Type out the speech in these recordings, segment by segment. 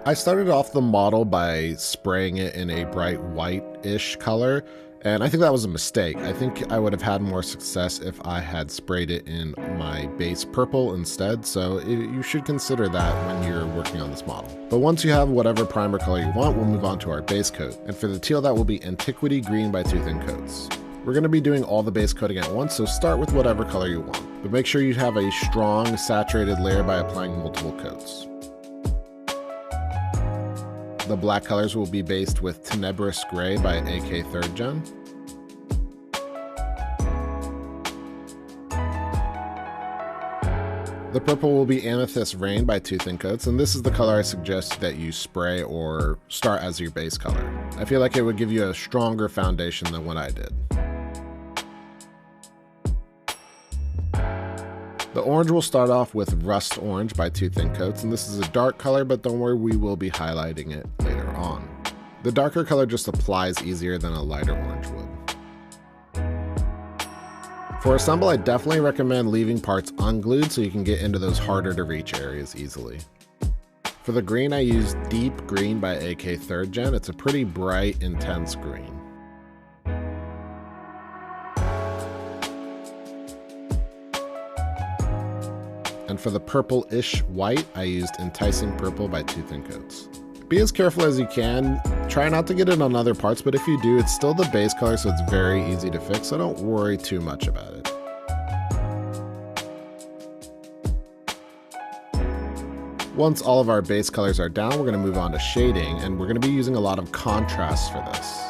I started off the model by spraying it in a bright white-ish color, and I think that was a mistake. I think I would have had more success if I had sprayed it in my base purple instead, so you should consider that when you're working on this model. But once you have whatever primer color you want, we'll move on to our base coat. And for the teal, that will be Antiquity Green by 2 Thin Coats. We're going to be doing all the base coating at once, so start with whatever color you want. But make sure you have a strong, saturated layer by applying multiple coats. The black colors will be based with Tenebrous Gray by AK 3rd Gen. The purple will be Amethyst Rain by 2 Thin Coats, and this is the color I suggest that you spray or start as your base color. I feel like it would give you a stronger foundation than what I did. The orange will start off with Rust Orange by 2 Thin Coats, and this is a dark color, but don't worry, we will be highlighting it later on. The darker color just applies easier than a lighter orange would. For Assemble, I definitely recommend leaving parts unglued so you can get into those harder to reach areas easily. For the green, I used Deep Green by AK 3rd Gen. It's a pretty bright, intense green. And for the purple-ish white, I used Enticing Purple by 2 Thin Coats. Be as careful as you can. Try not to get it on other parts, but if you do, it's still the base color, so it's very easy to fix, so don't worry too much about it. Once all of our base colors are down, we're going to move on to shading, and we're going to be using a lot of contrast for this.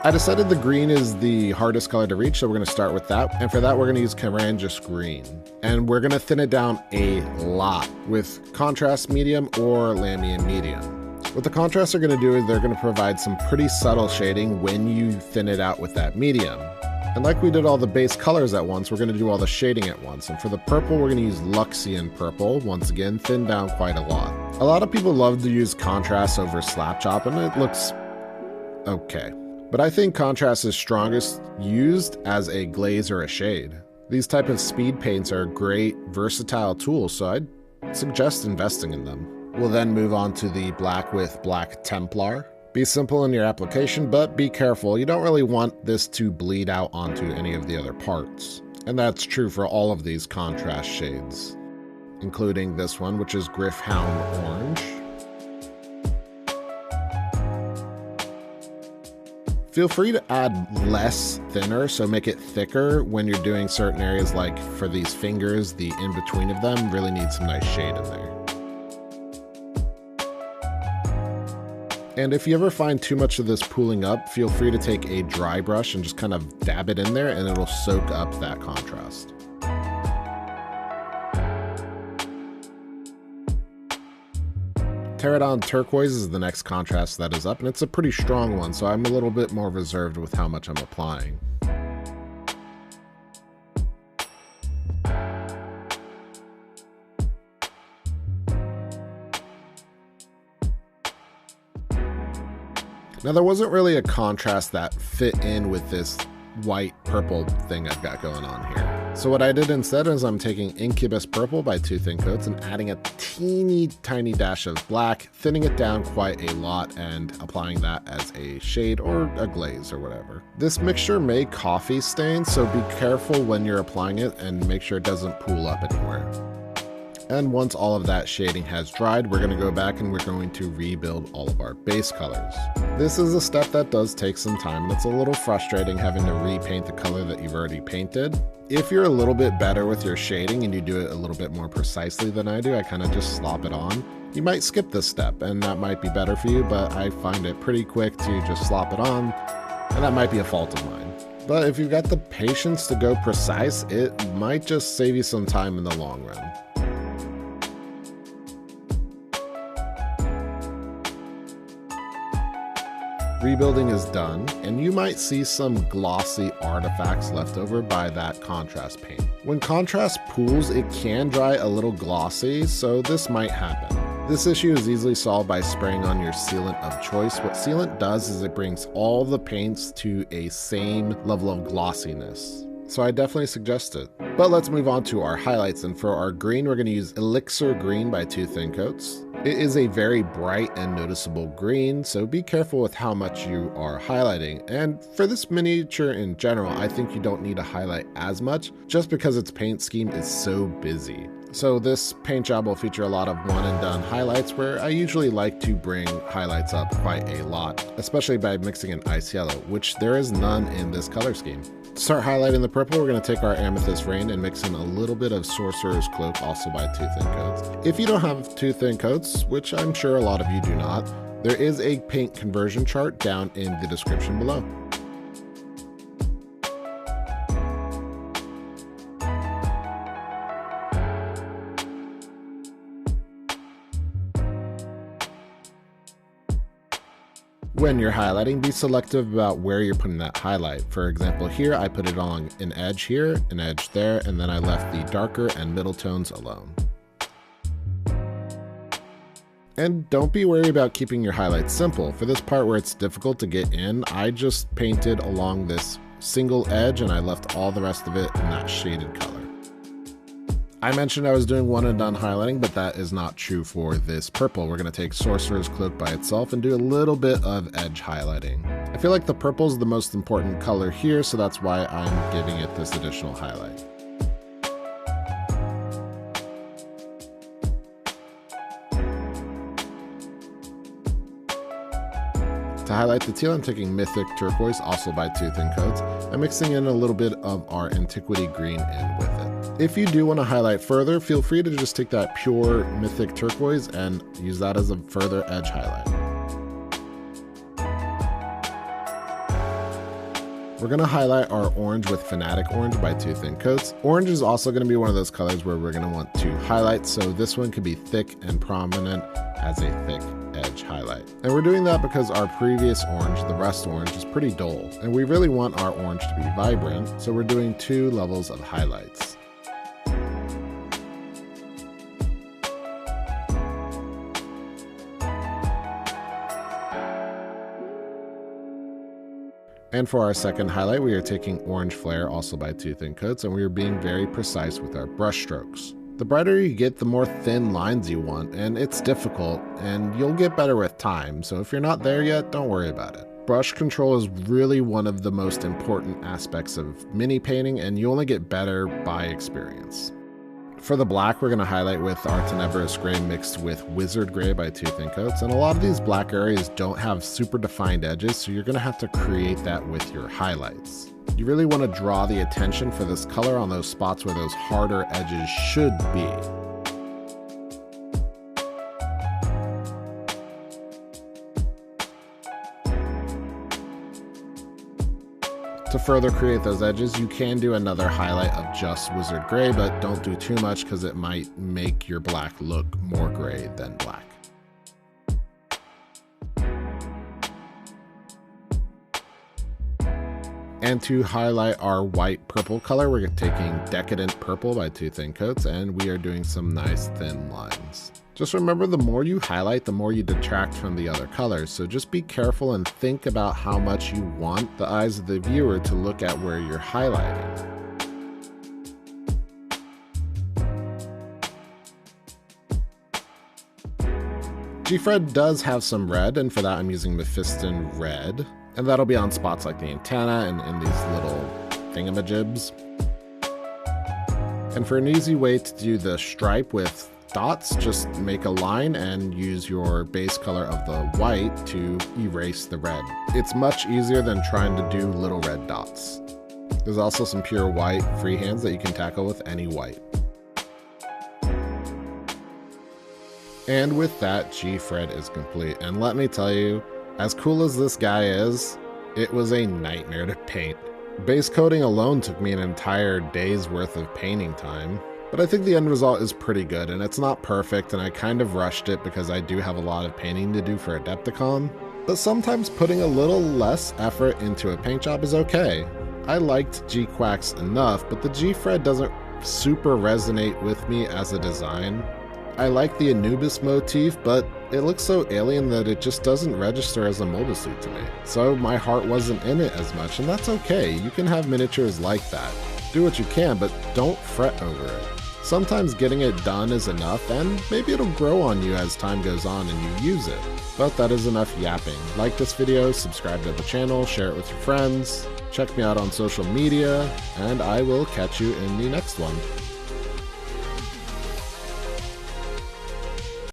I decided the green is the hardest color to reach, so we're going to start with that. And for that, we're going to use Carangus Green. And we're going to thin it down a lot with Contrast Medium or Lamian Medium. What the contrasts are going to do is they're going to provide some pretty subtle shading when you thin it out with that medium. And like we did all the base colors at once, we're going to do all the shading at once. And for the purple, we're going to use Luxian Purple, once again, thinned down quite a lot. A lot of people love to use contrast over slap chop, and it looks okay. But I think contrast is strongest used as a glaze or a shade. These type of speed paints are great, versatile tools, so I'd suggest investing in them. We'll then move on to the black with Black Templar. Be simple in your application, but be careful. You don't really want this to bleed out onto any of the other parts. And that's true for all of these contrast shades, including this one, which is Gryph-hound Orange. Feel free to add less thinner, so make it thicker when you're doing certain areas, like for these fingers, the in-between of them really needs some nice shade in there. And if you ever find too much of this pooling up, feel free to take a dry brush and just kind of dab it in there, and it'll soak up that contrast. Pterodon Turquoise is the next contrast that is up, and it's a pretty strong one, so I'm a little bit more reserved with how much I'm applying. Now, there wasn't really a contrast that fit in with this white purple thing I've got going on here. So what I did instead is I'm taking Incubus Purple by 2 Thin Coats and adding a teeny tiny dash of black, thinning it down quite a lot and applying that as a shade or a glaze or whatever. This mixture may coffee stain, so be careful when you're applying it and make sure it doesn't pool up anywhere. And once all of that shading has dried, we're going to go back and we're going to rebuild all of our base colors. This is a step that does take some time, and it's a little frustrating having to repaint the color that you've already painted. If you're a little bit better with your shading and you do it a little bit more precisely than I do, I kind of just slop it on. You might skip this step, and that might be better for you, but I find it pretty quick to just slop it on, and that might be a fault of mine. But if you've got the patience to go precise, it might just save you some time in the long run. Rebuilding is done, and you might see some glossy artifacts left over by that contrast paint. When contrast pools, it can dry a little glossy, so this might happen. This issue is easily solved by spraying on your sealant of choice. What sealant does is it brings all the paints to a same level of glossiness. So I definitely suggest it. But let's move on to our highlights, and for our green, we're going to use Elixir Green by 2 Thin Coats. It is a very bright and noticeable green, so be careful with how much you are highlighting. And for this miniature in general, I think you don't need to highlight as much just because its paint scheme is so busy. So this paint job will feature a lot of one and done highlights, where I usually like to bring highlights up quite a lot, especially by mixing in ice yellow, which there is none in this color scheme. To start highlighting the purple, we're going to take our amethyst rain and mix in a little bit of sorcerer's cloak, also by 2 thin coats. If you don't have 2 thin coats, which I'm sure a lot of you do not, there is a paint conversion chart down in the description below. When you're highlighting, be selective about where you're putting that highlight. For example, here I put it along an edge here, an edge there, and then I left the darker and middle tones alone. And don't be worried about keeping your highlights simple. For this part where it's difficult to get in, I just painted along this single edge and I left all the rest of it in that shaded color. I mentioned I was doing one and done highlighting, but that is not true for this purple. We're going to take Sorcerer's Cloak by itself and do a little bit of edge highlighting. I feel like the purple is the most important color here, so that's why I'm giving it this additional highlight. To highlight the teal, I'm taking Mythic Turquoise, also by 2 thin coats, and mixing in a little bit of our Antiquity Green in with it. If you do want to highlight further, feel free to just take that pure Mythic Turquoise and use that as a further edge highlight. We're going to highlight our orange with Fanatic Orange by 2 thin coats. Orange is also going to be one of those colors where we're going to want to highlight, so this one could be thick and prominent as a thick edge highlight. And we're doing that because our previous orange, the rust orange, is pretty dull, and we really want our orange to be vibrant, so we're doing 2 levels of highlights. And for our second highlight, we are taking Orange Flare, also by 2 thin coats, and we are being very precise with our brush strokes. The brighter you get, the more thin lines you want, and it's difficult, and you'll get better with time, so if you're not there yet, don't worry about it. Brush control is really one of the most important aspects of mini painting, and you only get better by experience. For the black, we're going to highlight with our Tenebrous Gray mixed with Wizard Gray by 2 thin coats, and a lot of these black areas don't have super defined edges, so you're going to have to create that with your highlights. You really want to draw the attention for this color on those spots where those harder edges should be. To further create those edges, you can do another highlight of just Wizard Gray, but don't do too much because it might make your black look more gray than black. And to highlight our white purple color, we're taking Decadent Purple by 2 thin coats, and we are doing some nice thin lines. Just remember, the more you highlight, the more you detract from the other colors, so just be careful and think about how much you want the eyes of the viewer to look at where you're highlighting. GFreD does have some red, and for that I'm using Mephiston Red, and that'll be on spots like the antenna and in these little thingamajibs. And for an easy way to do the stripe with dots, just make a line and use your base color of the white to erase the red. It's much easier than trying to do little red dots. There's also some pure white freehands that you can tackle with any white. And with that, GFreD is complete, and let me tell you, as cool as this guy is, it was a nightmare to paint. Base coating alone took me an entire day's worth of painting time, but I think the end result is pretty good, and it's not perfect, and I kind of rushed it because I do have a lot of painting to do for Adepticon, but sometimes putting a little less effort into a paint job is okay. I liked GQuuuuuux enough, but the GFreD doesn't super resonate with me as a design. I like the Anubis motif, but it looks so alien that it just doesn't register as a mobile suit to me. So my heart wasn't in it as much, and that's okay. You can have miniatures like that. Do what you can, but don't fret over it. Sometimes getting it done is enough, and maybe it'll grow on you as time goes on and you use it. But that is enough yapping. Like this video, subscribe to the channel, share it with your friends, check me out on social media, and I will catch you in the next one.